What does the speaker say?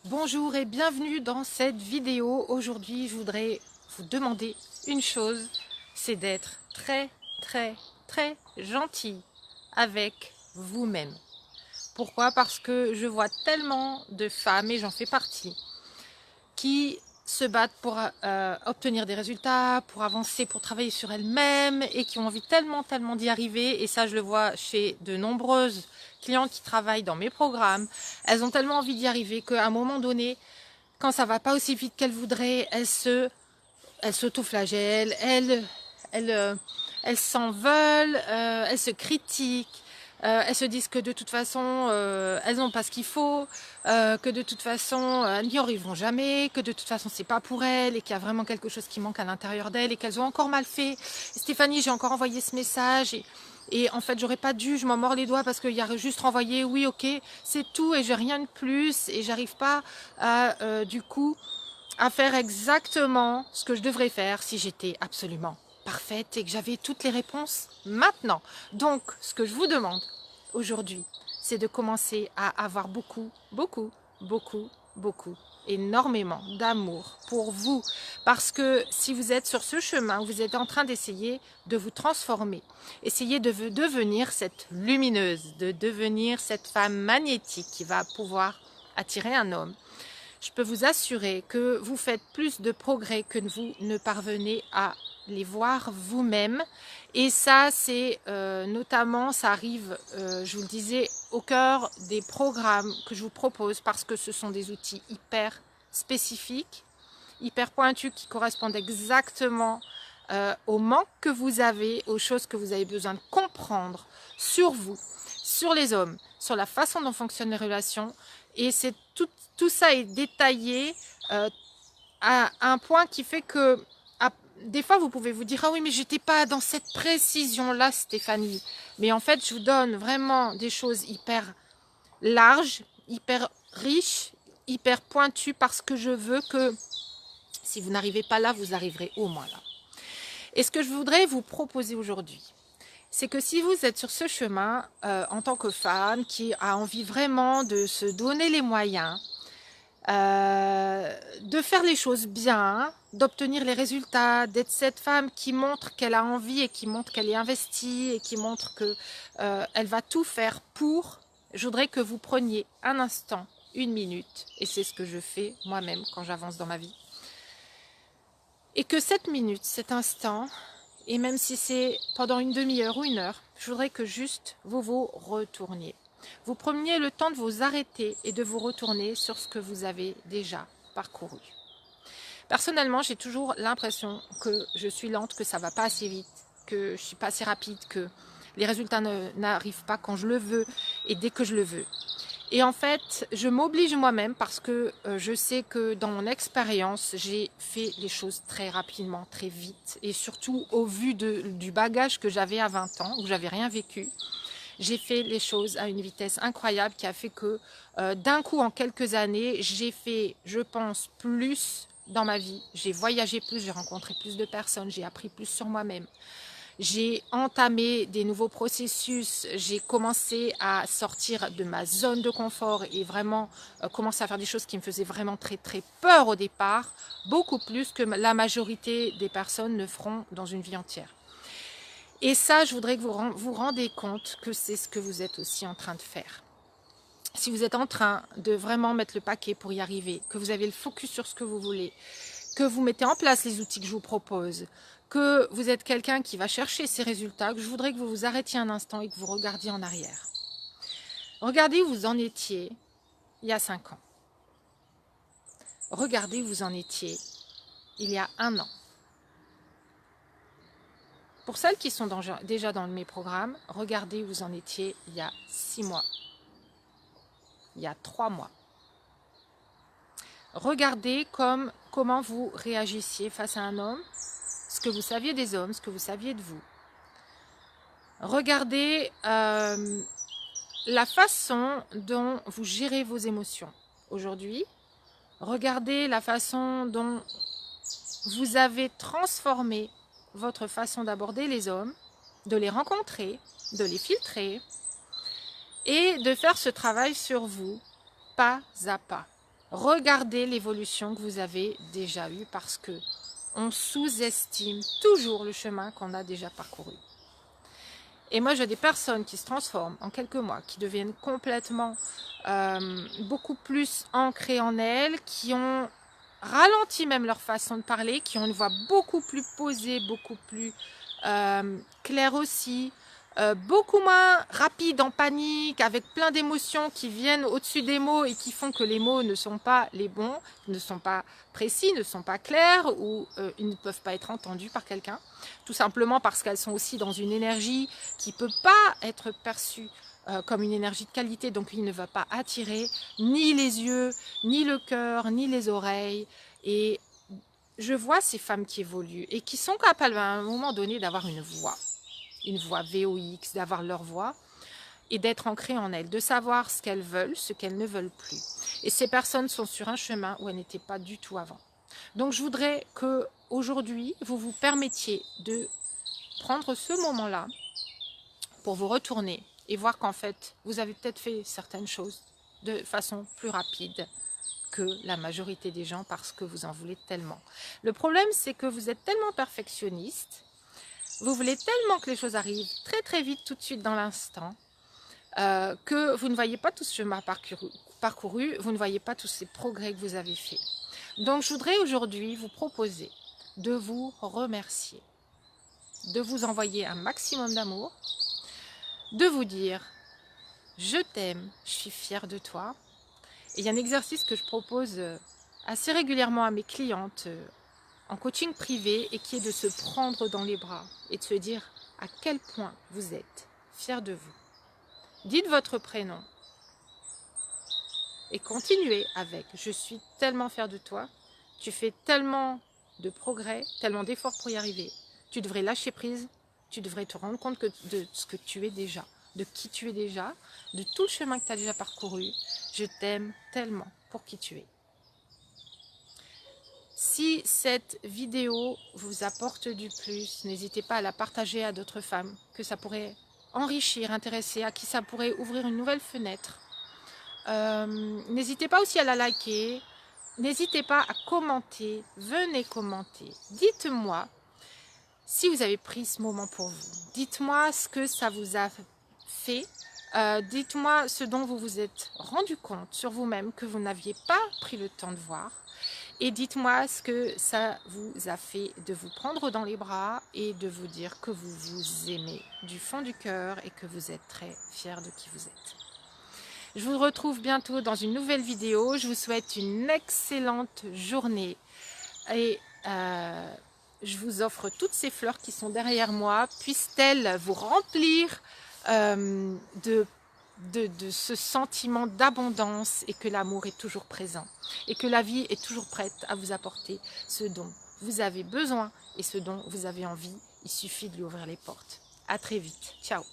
Bonjour et bienvenue dans cette vidéo. Aujourd'hui, je voudrais vous demander une chose, c'est d'être très gentil avec vous-même. Pourquoi? Parce que je vois tellement de femmes, et j'en fais partie, qui se battent pour obtenir des résultats, pour avancer, pour travailler sur elles-mêmes et qui ont envie tellement d'y arriver. Et ça, je le vois chez de nombreuses clients qui travaillent dans mes programmes. Elles ont tellement envie d'y arriver qu'à un moment donné, quand ça va pas aussi vite qu'elles voudraient, elles s'autoflagellent, elles s'en veulent, elles se critiquent, elles se disent que de toute façon, elles n'ont pas ce qu'il faut, que de toute façon, elles n'y arriveront jamais, que de toute façon, c'est pas pour elles et qu'il y a vraiment quelque chose qui manque à l'intérieur d'elles et qu'elles ont encore mal fait. Stéphanie, j'ai encore envoyé ce message et en fait, j'aurais pas dû, je m'en mords les doigts parce qu'il y a juste renvoyé, oui, ok, c'est tout et j'ai rien de plus et j'arrive pas à, du coup, à faire exactement ce que je devrais faire si j'étais absolument parfaite et que j'avais toutes les réponses maintenant. Donc, ce que je vous demande aujourd'hui, c'est de commencer à avoir beaucoup, énormément d'amour pour vous. Parce que si vous êtes sur ce chemin, vous êtes en train d'essayer de vous transformer, essayez de devenir cette lumineuse, de devenir cette femme magnétique qui va pouvoir attirer un homme. Je peux vous assurer que vous faites plus de progrès que vous ne parvenez à les voir vous-même. Et ça, c'est notamment, ça arrive, je vous le disais, au cœur des programmes que je vous propose parce que ce sont des outils hyper spécifiques, hyper pointus qui correspondent exactement au manque que vous avez, aux choses que vous avez besoin de comprendre sur vous, sur les hommes, sur la façon dont fonctionnent les relations. Et c'est tout ça est détaillé à un point qui fait que des fois vous pouvez vous dire ah oui mais j'étais pas dans cette précision là Stéphanie, mais en fait je vous donne vraiment des choses hyper larges, hyper riches, hyper pointues parce que je veux que si vous n'arrivez pas là, vous arriverez au moins là. Et ce que je voudrais vous proposer aujourd'hui, c'est que si vous êtes sur ce chemin en tant que femme qui a envie vraiment de se donner les moyens, de faire les choses bien, d'obtenir les résultats, d'être cette femme qui montre qu'elle a envie et qui montre qu'elle est investie et qui montre qu'elle va tout faire pour, je voudrais que vous preniez un instant, une minute, et c'est ce que je fais moi-même quand j'avance dans ma vie, et que cette minute, cet instant, et même si c'est pendant une demi-heure ou une heure, je voudrais que juste vous vous retourniez. Vous preniez le temps de vous arrêter et de vous retourner sur ce que vous avez déjà parcouru. Personnellement, j'ai toujours l'impression que je suis lente, que ça ne va pas assez vite, que je ne suis pas assez rapide, que les résultats n'arrivent pas quand je le veux et dès que je le veux. Et en fait, je m'oblige moi-même parce que je sais que dans mon expérience, j'ai fait les choses très rapidement, très vite. Et surtout au vu du bagage que j'avais à 20 ans, où j'avais rien vécu, j'ai fait les choses à une vitesse incroyable qui a fait que d'un coup, en quelques années, j'ai fait, je pense, plus dans ma vie. J'ai voyagé plus, j'ai rencontré plus de personnes, j'ai appris plus sur moi-même. J'ai entamé des nouveaux processus, j'ai commencé à sortir de ma zone de confort et vraiment commencer à faire des choses qui me faisaient vraiment très peur au départ, beaucoup plus que la majorité des personnes ne feront dans une vie entière. Et ça, je voudrais que vous vous rendez compte que c'est ce que vous êtes aussi en train de faire. Si vous êtes en train de vraiment mettre le paquet pour y arriver, que vous avez le focus sur ce que vous voulez, que vous mettez en place les outils que je vous propose, que vous êtes quelqu'un qui va chercher ces résultats, que je voudrais que vous vous arrêtiez un instant et que vous regardiez en arrière. Regardez où vous en étiez il y a 5 ans. Regardez où vous en étiez il y a 1 an. Pour celles qui sont déjà dans mes programmes, regardez où vous en étiez il y a 6 mois, il y a 3 mois. Regardez comment vous réagissiez face à un homme, ce que vous saviez des hommes, ce que vous saviez de vous. Regardez la façon dont vous gérez vos émotions aujourd'hui. Regardez la façon dont vous avez transformé votre façon d'aborder les hommes, de les rencontrer, de les filtrer et de faire ce travail sur vous pas à pas. regardez l'évolution que vous avez déjà eue parce que on sous-estime toujours le chemin qu'on a déjà parcouru. Et moi, j'ai des personnes qui se transforment en quelques mois, qui deviennent complètement beaucoup plus ancrées en elles, qui ont ralenti même leur façon de parler, qui ont une voix beaucoup plus posée, beaucoup plus claire aussi, beaucoup moins rapide, en panique, avec plein d'émotions qui viennent au-dessus des mots et qui font que les mots ne sont pas les bons, ne sont pas précis, ne sont pas clairs ou ils ne peuvent pas être entendus par quelqu'un. Tout simplement parce qu'elles sont aussi dans une énergie qui ne peut pas être perçue comme une énergie de qualité, donc il ne va pas attirer ni les yeux, ni le cœur, ni les oreilles. Et je vois ces femmes qui évoluent et qui sont capables à un moment donné d'avoir une voix VOX, d'avoir leur voix et d'être ancrées en elles, de savoir ce qu'elles veulent, ce qu'elles ne veulent plus. Et ces personnes sont sur un chemin où elles n'étaient pas du tout avant. Donc je voudrais que aujourd'hui vous vous permettiez de prendre ce moment-là pour vous retourner et voir qu'en fait vous avez peut-être fait certaines choses de façon plus rapide que la majorité des gens parce que vous en voulez tellement. Le problème, c'est que vous êtes tellement perfectionniste, vous voulez tellement que les choses arrivent très très vite, tout de suite dans l'instant, que vous ne voyez pas tout ce chemin parcouru, vous ne voyez pas tous ces progrès que vous avez faits. Donc je voudrais aujourd'hui vous proposer de vous remercier, de vous envoyer un maximum d'amour, de vous dire « je t'aime, je suis fière de toi ». Et il y a un exercice que je propose assez régulièrement à mes clientes en coaching privé et qui est de se prendre dans les bras et de se dire à quel point vous êtes fiers de vous. Dites votre prénom et continuez avec « je suis tellement fière de toi, tu fais tellement de progrès, tellement d'efforts pour y arriver, tu devrais lâcher prise, tu devrais te rendre compte de ce que tu es déjà, de qui tu es déjà, de tout le chemin que tu as déjà parcouru, je t'aime tellement pour qui tu es ». Si cette vidéo vous apporte du plus, n'hésitez pas à la partager à d'autres femmes, que ça pourrait enrichir, intéresser, à qui ça pourrait ouvrir une nouvelle fenêtre. N'hésitez pas aussi à la liker, n'hésitez pas à commenter, venez commenter. Dites-moi si vous avez pris ce moment pour vous. Dites-moi ce que ça vous a fait. Dites-moi ce dont vous vous êtes rendu compte sur vous-même que vous n'aviez pas pris le temps de voir. Et dites-moi ce que ça vous a fait de vous prendre dans les bras et de vous dire que vous vous aimez du fond du cœur et que vous êtes très fiers de qui vous êtes. Je vous retrouve bientôt dans une nouvelle vidéo. Je vous souhaite une excellente journée. Et je vous offre toutes ces fleurs qui sont derrière moi. Puissent-elles vous remplir de ce sentiment d'abondance et que l'amour est toujours présent et que la vie est toujours prête à vous apporter ce dont vous avez besoin et ce dont vous avez envie. Il suffit de lui ouvrir les portes. À très vite. Ciao.